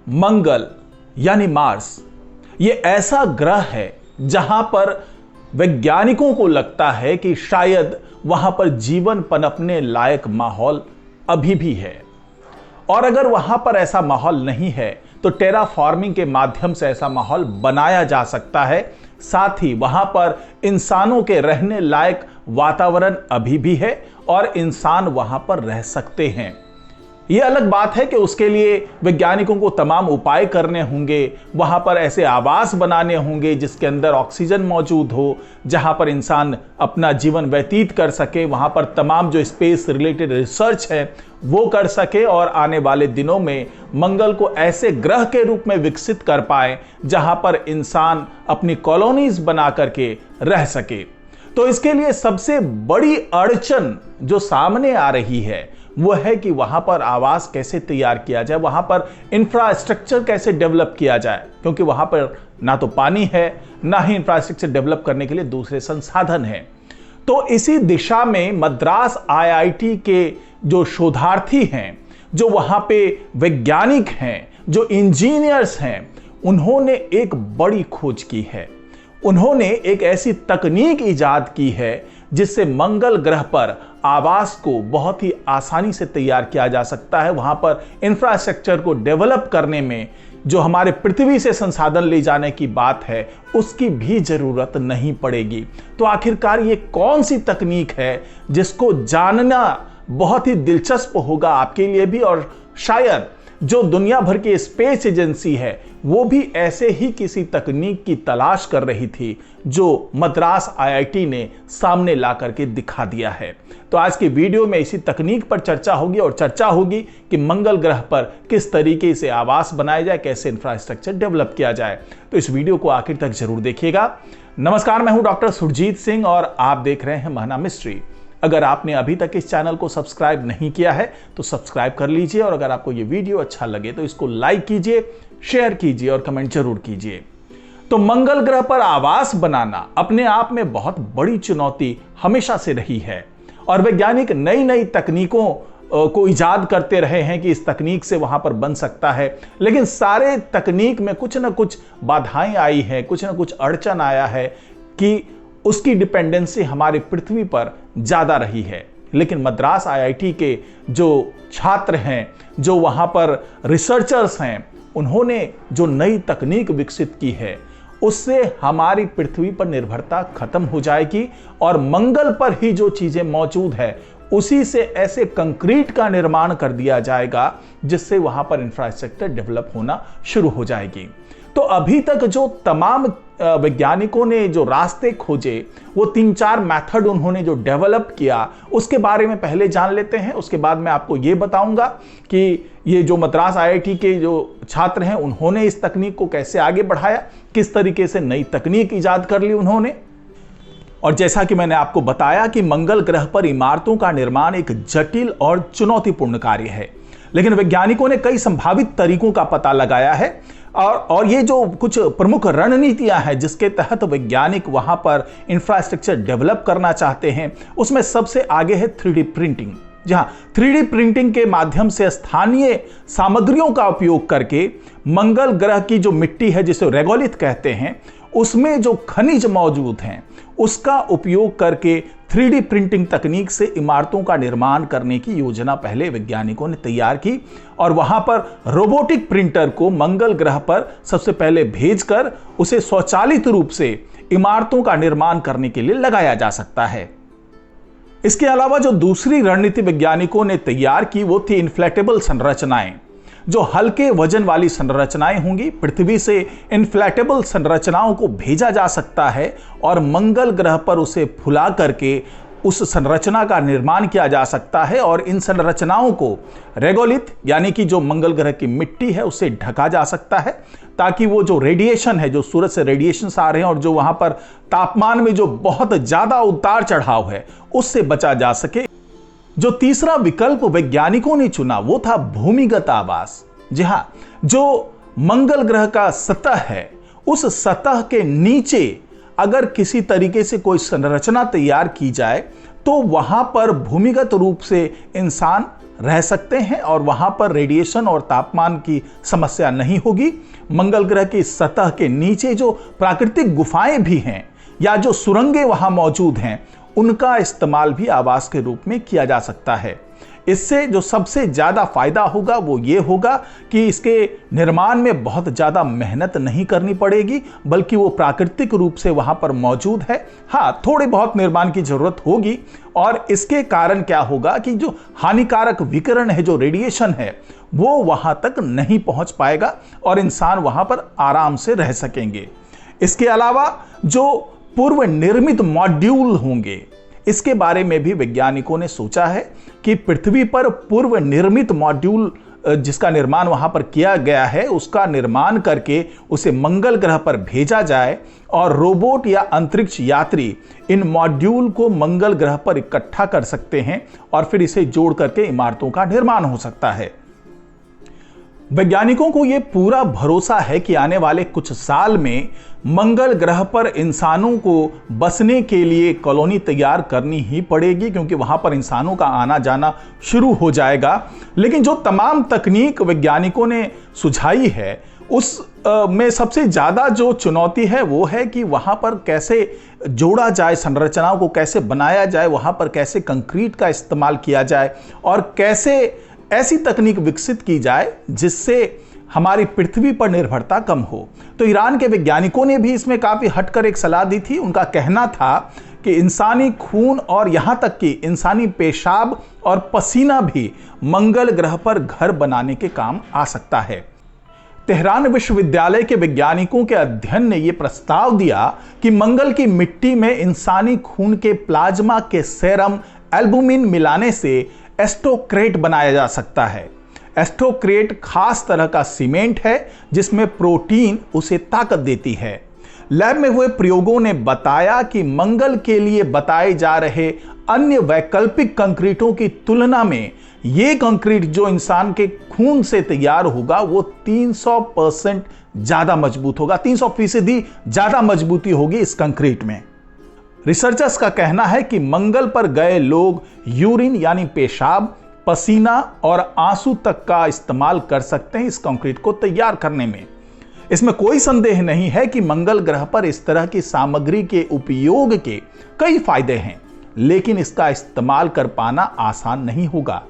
मंगल यानी मार्स, ये ऐसा ग्रह है जहां पर वैज्ञानिकों को लगता है कि शायद वहां पर जीवन पनपने लायक माहौल अभी भी है। और अगर वहां पर ऐसा माहौल नहीं है तो टेराफॉर्मिंग के माध्यम से ऐसा माहौल बनाया जा सकता है। साथ ही वहां पर इंसानों के रहने लायक वातावरण अभी भी है और इंसान वहां पर रह सकते हैं। यह अलग बात है कि उसके लिए वैज्ञानिकों को तमाम उपाय करने होंगे, वहां पर ऐसे आवास बनाने होंगे जिसके अंदर ऑक्सीजन मौजूद हो, जहां पर इंसान अपना जीवन व्यतीत कर सके, वहां पर तमाम जो स्पेस रिलेटेड रिसर्च है वो कर सके और आने वाले दिनों में मंगल को ऐसे ग्रह के रूप में विकसित कर पाए जहां पर इंसान अपनी कॉलोनीज बना करके रह सके। तो इसके लिए सबसे बड़ी अड़चन जो सामने आ रही है वो है कि वहां पर आवास कैसे तैयार किया जाए, वहां पर इंफ्रास्ट्रक्चर कैसे डेवलप किया जाए, क्योंकि वहां पर ना तो पानी है ना ही इंफ्रास्ट्रक्चर डेवलप करने के लिए दूसरे संसाधन हैं। तो इसी दिशा में मद्रास आईआईटी के जो शोधार्थी हैं, जो वहां पे वैज्ञानिक हैं, जो इंजीनियर्स हैं, उन्होंने एक बड़ी खोज की है। उन्होंने एक ऐसी तकनीक इजाद की है जिससे मंगल ग्रह पर आवास को बहुत ही आसानी से तैयार किया जा सकता है। वहां पर इंफ्रास्ट्रक्चर को डेवलप करने में जो हमारे पृथ्वी से संसाधन ले जाने की बात है उसकी भी जरूरत नहीं पड़ेगी। तो आखिरकार ये कौन सी तकनीक है जिसको जानना बहुत ही दिलचस्प होगा आपके लिए भी, और शायद जो दुनिया भर की स्पेस एजेंसी है वो भी ऐसे ही किसी तकनीक की तलाश कर रही थी जो मद्रास आईआईटी ने सामने ला करके दिखा दिया है। तो आज की वीडियो में इसी तकनीक पर चर्चा होगी और चर्चा होगी कि मंगल ग्रह पर किस तरीके से आवास बनाया जाए, कैसे इंफ्रास्ट्रक्चर डेवलप किया जाए। तो इस वीडियो को आखिर तक जरूर देखिएगा। नमस्कार, मैं हूं डॉक्टर सुरजीत सिंह और आप देख रहे हैं महना मिस्ट्री। अगर आपने अभी तक इस चैनल को सब्सक्राइब नहीं किया है तो सब्सक्राइब कर लीजिए, और अगर आपको ये वीडियो अच्छा लगे तो इसको लाइक कीजिए, शेयर कीजिए और कमेंट जरूर कीजिए। तो मंगल ग्रह पर आवास बनाना अपने आप में बहुत बड़ी चुनौती हमेशा से रही है और वैज्ञानिक नई नई तकनीकों को इजाद करते रहे हैं कि इस तकनीक से वहां पर बन सकता है, लेकिन सारे तकनीक में कुछ ना कुछ बाधाएं आई हैं, कुछ ना कुछ अड़चन आया है कि उसकी डिपेंडेंसी हमारी पृथ्वी पर ज्यादा रही है। लेकिन मद्रास आईआईटी के जो छात्र हैं, जो वहां पर रिसर्चर्स हैं, उन्होंने जो नई तकनीक विकसित की है उससे हमारी पृथ्वी पर निर्भरता खत्म हो जाएगी और मंगल पर ही जो चीजें मौजूद है उसी से ऐसे कंक्रीट का निर्माण कर दिया जाएगा जिससे वहां पर इंफ्रास्ट्रक्चर डेवलप होना शुरू हो जाएगी। तो अभी तक जो तमाम वैज्ञानिकों ने जो रास्ते खोजे, वो 3-4 मेथड उन्होंने जो डेवलप किया उसके बारे में पहले जान लेते हैं। उसके बाद मैं आपको ये बताऊंगा कि ये जो मद्रास आईआईटी के जो छात्र हैं उन्होंने इस तकनीक को कैसे आगे बढ़ाया, किस तरीके से नई तकनीक इजाद कर ली उन्होंने। और जैसा कि मैंने आपको बताया कि मंगल ग्रह पर इमारतों का निर्माण एक जटिल और चुनौतीपूर्ण कार्य है, लेकिन वैज्ञानिकों ने कई संभावित तरीकों का पता लगाया है और ये जो कुछ प्रमुख रणनीतियां हैं जिसके तहत वैज्ञानिक वहां पर इंफ्रास्ट्रक्चर डेवलप करना चाहते हैं, उसमें सबसे आगे है 3D प्रिंटिंग। जहां 3D प्रिंटिंग के माध्यम से स्थानीय सामग्रियों का उपयोग करके मंगल ग्रह की जो मिट्टी है जिसे रेगोलिथ कहते हैं, उसमें जो खनिज मौजूद हैं उसका उपयोग करके 3D प्रिंटिंग तकनीक से इमारतों का निर्माण करने की योजना पहले वैज्ञानिकों ने तैयार की और वहां पर रोबोटिक प्रिंटर को मंगल ग्रह पर सबसे पहले भेजकर उसे स्वचालित रूप से इमारतों का निर्माण करने के लिए लगाया जा सकता है। इसके अलावा जो दूसरी रणनीति वैज्ञानिकों ने तैयार की वो थी इन्फ्लेटेबल संरचनाएं। जो हल्के वजन वाली संरचनाएं होंगी, पृथ्वी से इन्फ्लेटेबल संरचनाओं को भेजा जा सकता है और मंगल ग्रह पर उसे फुला करके उस संरचना का निर्माण किया जा सकता है और इन संरचनाओं को रेगोलिथ यानी कि जो मंगल ग्रह की मिट्टी है उससे ढका जा सकता है ताकि वो जो रेडिएशन है, जो सूरज से रेडिएशन आ रहे हैं और जो वहां पर तापमान में जो बहुत ज्यादा उतार चढ़ाव है उससे बचा जा सके। जो तीसरा विकल्प वैज्ञानिकों ने चुना वो था भूमिगत आवास। जी हां, जो मंगल ग्रह का सतह है उस सतह के नीचे अगर किसी तरीके से कोई संरचना तैयार की जाए तो वहां पर भूमिगत रूप से इंसान रह सकते हैं और वहां पर रेडिएशन और तापमान की समस्या नहीं होगी। मंगल ग्रह की सतह के नीचे जो प्राकृतिक गुफाएं भी हैं या जो सुरंगें वहां मौजूद हैं, उनका इस्तेमाल भी आवास के रूप में किया जा सकता है। इससे जो सबसे ज्यादा फायदा होगा वो ये होगा कि इसके निर्माण में बहुत ज्यादा मेहनत नहीं करनी पड़ेगी, बल्कि वो प्राकृतिक रूप से वहां पर मौजूद है। हाँ, थोड़ी बहुत निर्माण की जरूरत होगी और इसके कारण क्या होगा कि जो हानिकारक विकिरण है, जो रेडिएशन है, वो वहां तक नहीं पहुंच पाएगा और इंसान वहां पर आराम से रह सकेंगे। इसके अलावा जो पूर्व निर्मित मॉड्यूल होंगे, इसके बारे में भी वैज्ञानिकों ने सोचा है कि पृथ्वी पर पूर्व निर्मित मॉड्यूल जिसका निर्माण वहां पर किया गया है, उसका निर्माण करके उसे मंगल ग्रह पर भेजा जाए और रोबोट या अंतरिक्ष यात्री इन मॉड्यूल को मंगल ग्रह पर इकट्ठा कर सकते हैं और फिर इसे जोड़ करके इमारतों का निर्माण हो सकता है। वैज्ञानिकों को यह पूरा भरोसा है कि आने वाले कुछ साल में मंगल ग्रह पर इंसानों को बसने के लिए कॉलोनी तैयार करनी ही पड़ेगी, क्योंकि वहां पर इंसानों का आना जाना शुरू हो जाएगा। लेकिन जो तमाम तकनीक वैज्ञानिकों ने सुझाई है, उस में सबसे ज्यादा जो चुनौती है वो है कि वहां पर कैसे जोड़ा जाए, संरचनाओं को कैसे बनाया जाए, वहां पर कैसे कंक्रीट का इस्तेमाल किया जाए और कैसे ऐसी तकनीक विकसित की जाए जिससे हमारी पृथ्वी पर निर्भरता कम हो। तो ईरान के वैज्ञानिकों ने भी इसमें काफी हटकर एक सलाह दी थी। उनका कहना था कि इंसानी खून और यहां तक कि इंसानी पेशाब और पसीना भी मंगल ग्रह पर घर बनाने के काम आ सकता है। तेहरान विश्वविद्यालय के वैज्ञानिकों के अध्ययन ने यह प्रस्ताव दिया कि मंगल की मिट्टी में इंसानी खून के प्लाज्मा के सेरम एल्बुमिन मिलाने से एस्टोक्रेट बनाया जा सकता है। एस्टोक्रेट खास तरह का सीमेंट है जिसमें प्रोटीन उसे ताकत देती है। लैब में हुए प्रयोगों ने बताया कि मंगल के लिए बताए जा रहे अन्य वैकल्पिक कंक्रीटों की तुलना में यह कंक्रीट जो इंसान के खून से तैयार होगा वो 300% ज्यादा मजबूत होगा। 300% ज्यादा मजबूती होगी इस कंक्रीट में। रिसर्चर्स का कहना है कि मंगल पर गए लोग यूरिन यानी पेशाब, पसीना और आंसू तक का इस्तेमाल कर सकते हैं इस कंक्रीट को तैयार करने में। इसमें कोई संदेह नहीं है कि मंगल ग्रह पर इस तरह की सामग्री के उपयोग के कई फायदे हैं, लेकिन इसका इस्तेमाल कर पाना आसान नहीं होगा।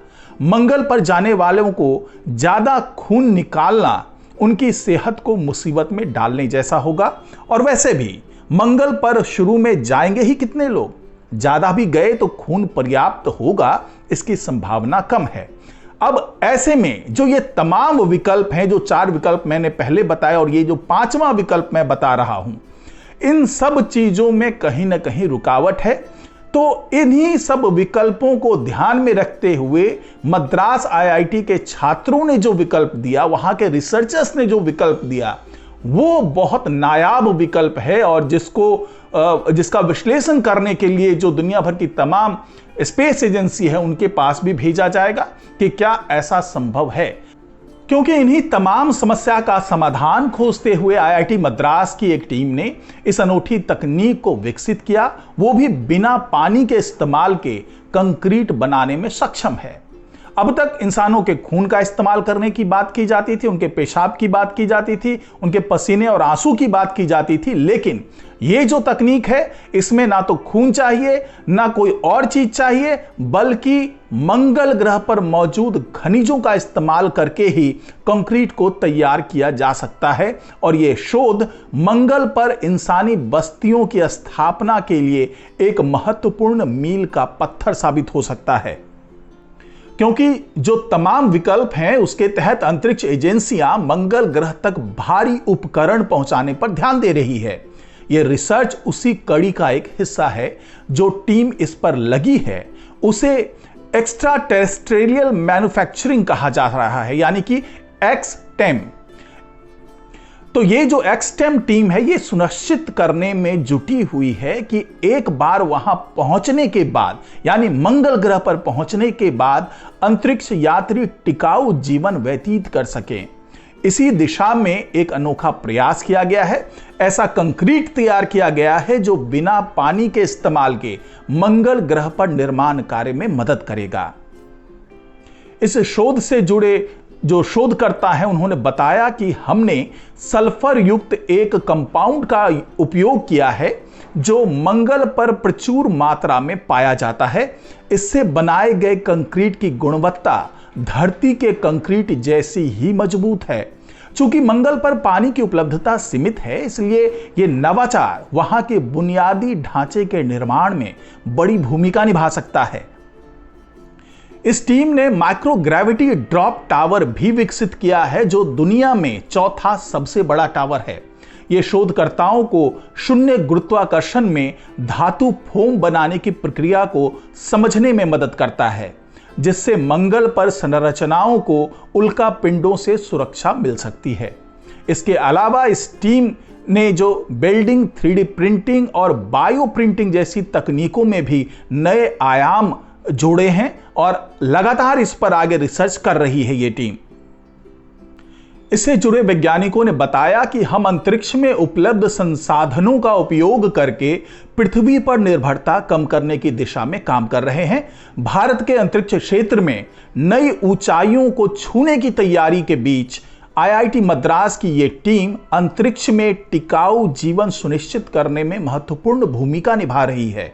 मंगल पर जाने वालों को ज्यादा खून निकालना उनकी सेहत को मुसीबत में डालने जैसा होगा। और वैसे भी मंगल पर शुरू में जाएंगे ही कितने लोग, ज्यादा भी गए तो खून पर्याप्त होगा, इसकी संभावना कम है। अब ऐसे में जो ये तमाम विकल्प हैं, जो 4 विकल्प मैंने पहले बताए और ये जो 5वां विकल्प मैं बता रहा हूं, इन सब चीजों में कहीं ना कहीं रुकावट है। तो इन्हीं सब विकल्पों को ध्यान में रखते हुए मद्रास आईआईटी के छात्रों ने जो विकल्प दिया, वहां के रिसर्चर्स ने जो विकल्प दिया, वो बहुत नायाब विकल्प है और जिसका विश्लेषण करने के लिए जो दुनिया भर की तमाम स्पेस एजेंसी है उनके पास भी भेजा जाएगा कि क्या ऐसा संभव है। क्योंकि इन्हीं तमाम समस्या का समाधान खोजते हुए आईआईटी मद्रास की एक टीम ने इस अनूठी तकनीक को विकसित किया, वो भी बिना पानी के इस्तेमाल के कंक्रीट बनाने में सक्षम है। अब तक इंसानों के खून का इस्तेमाल करने की बात की जाती थी, उनके पेशाब की बात की जाती थी, उनके पसीने और आंसू की बात की जाती थी, लेकिन ये जो तकनीक है इसमें ना तो खून चाहिए ना कोई और चीज चाहिए, बल्कि मंगल ग्रह पर मौजूद खनिजों का इस्तेमाल करके ही कंक्रीट को तैयार किया जा सकता है। और यह शोध मंगल पर इंसानी बस्तियों की स्थापना के लिए एक महत्वपूर्ण मील का पत्थर साबित हो सकता है। क्योंकि जो तमाम विकल्प हैं उसके तहत अंतरिक्ष एजेंसियां मंगल ग्रह तक भारी उपकरण पहुंचाने पर ध्यान दे रही है। यह रिसर्च उसी कड़ी का एक हिस्सा है। जो टीम इस पर लगी है उसे एक्स्ट्रा टेरेस्ट्रियल मैन्युफैक्चरिंग कहा जा रहा है, यानी कि एक्सटेम। तो ये जो एक्सटेम टीम है ये सुनिश्चित करने में जुटी हुई है कि एक बार वहां पहुंचने के बाद, यानी मंगल ग्रह पर पहुंचने के बाद अंतरिक्ष यात्री टिकाऊ जीवन व्यतीत कर सकें। इसी दिशा में एक अनोखा प्रयास किया गया है। ऐसा कंक्रीट तैयार किया गया है जो बिना पानी के इस्तेमाल के मंगल ग्रह पर निर्माण कार्य में मदद करेगा। इस शोध से जुड़े जो शोधकर्ता हैं उन्होंने बताया कि हमने सल्फर युक्त एक कंपाउंड का उपयोग किया है जो मंगल पर प्रचुर मात्रा में पाया जाता है। इससे बनाए गए कंक्रीट की गुणवत्ता धरती के कंक्रीट जैसी ही मजबूत है। चूंकि मंगल पर पानी की उपलब्धता सीमित है, इसलिए यह नवाचार वहां के बुनियादी ढांचे के निर्माण में बड़ी भूमिका निभा सकता है। इस टीम ने माइक्रोग्रेविटी ड्रॉप टावर भी विकसित किया है जो दुनिया में चौथा सबसे बड़ा टावर है। यह शोधकर्ताओं को शून्य गुरुत्वाकर्षण में धातु फोम बनाने की प्रक्रिया को समझने में मदद करता है, जिससे मंगल पर संरचनाओं को उल्का पिंडों से सुरक्षा मिल सकती है। इसके अलावा इस टीम ने जो वेल्डिंग, 3D प्रिंटिंग और बायो प्रिंटिंग जैसी तकनीकों में भी नए आयाम जोड़े हैं और लगातार इस पर आगे रिसर्च कर रही है ये टीम। इससे जुड़े वैज्ञानिकों ने बताया कि हम अंतरिक्ष में उपलब्ध संसाधनों का उपयोग करके पृथ्वी पर निर्भरता कम करने की दिशा में काम कर रहे हैं। भारत के अंतरिक्ष क्षेत्र में नई ऊंचाइयों को छूने की तैयारी के बीच IIT मद्रास की यह टीम अंतरिक्ष में टिकाऊ जीवन सुनिश्चित करने में महत्वपूर्ण भूमिका निभा रही है।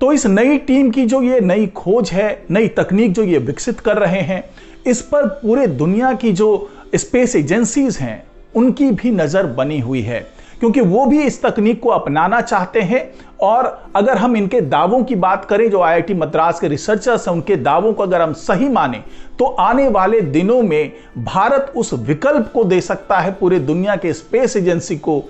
तो इस नई टीम की जो ये नई खोज है, नई तकनीक जो ये विकसित कर रहे हैं, इस पर पूरे दुनिया की जो स्पेस एजेंसीज हैं उनकी भी नजर बनी हुई है, क्योंकि वो भी इस तकनीक को अपनाना चाहते हैं। और अगर हम इनके दावों की बात करें, जो IIT मद्रास के रिसर्चर्स हैं, उनके दावों को अगर हम सही माने तो आने वाले दिनों में भारत उस विकल्प को दे सकता है पूरे दुनिया के स्पेस एजेंसी को,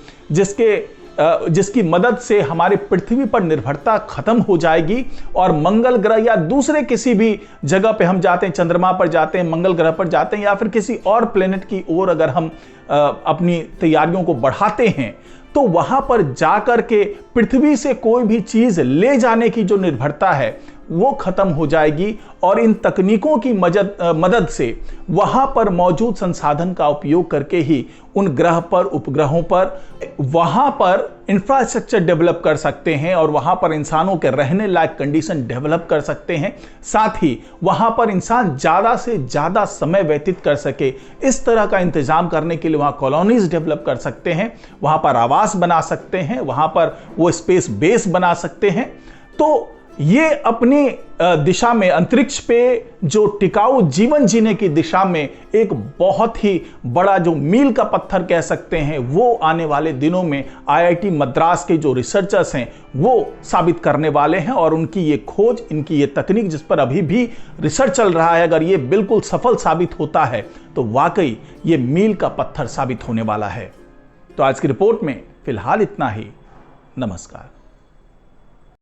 जिसकी मदद से हमारे पृथ्वी पर निर्भरता खत्म हो जाएगी और मंगल ग्रह या दूसरे किसी भी जगह पे हम जाते हैं, चंद्रमा पर जाते हैं, मंगल ग्रह पर जाते हैं या फिर किसी और प्लेनेट की ओर अगर हम अपनी तैयारियों को बढ़ाते हैं, तो वहां पर जाकर के पृथ्वी से कोई भी चीज ले जाने की जो निर्भरता है वो खत्म हो जाएगी और इन तकनीकों की मदद से वहां पर मौजूद संसाधन का उपयोग करके ही उन ग्रह पर, उपग्रहों पर, वहां पर इंफ्रास्ट्रक्चर डेवलप कर सकते हैं और वहां पर इंसानों के रहने लायक कंडीशन डेवलप कर सकते हैं। साथ ही वहां पर इंसान ज्यादा से ज्यादा समय व्यतीत कर सके, इस तरह का इंतजाम करने के लिए वहां कॉलोनीज डेवलप कर सकते हैं, वहां पर आवास बना सकते हैं, वहां पर वो स्पेस बेस बना सकते हैं। तो ये अपनी दिशा में, अंतरिक्ष पे जो टिकाऊ जीवन जीने की दिशा में एक बहुत ही बड़ा जो मील का पत्थर कह सकते हैं, वो आने वाले दिनों में IIT मद्रास के जो रिसर्चर्स हैं वो साबित करने वाले हैं। और उनकी ये खोज, इनकी ये तकनीक जिस पर अभी भी रिसर्च चल रहा है, अगर ये बिल्कुल सफल साबित होता है तो वाकई ये मील का पत्थर साबित होने वाला है। तो आज की रिपोर्ट में फिलहाल इतना ही। नमस्कार।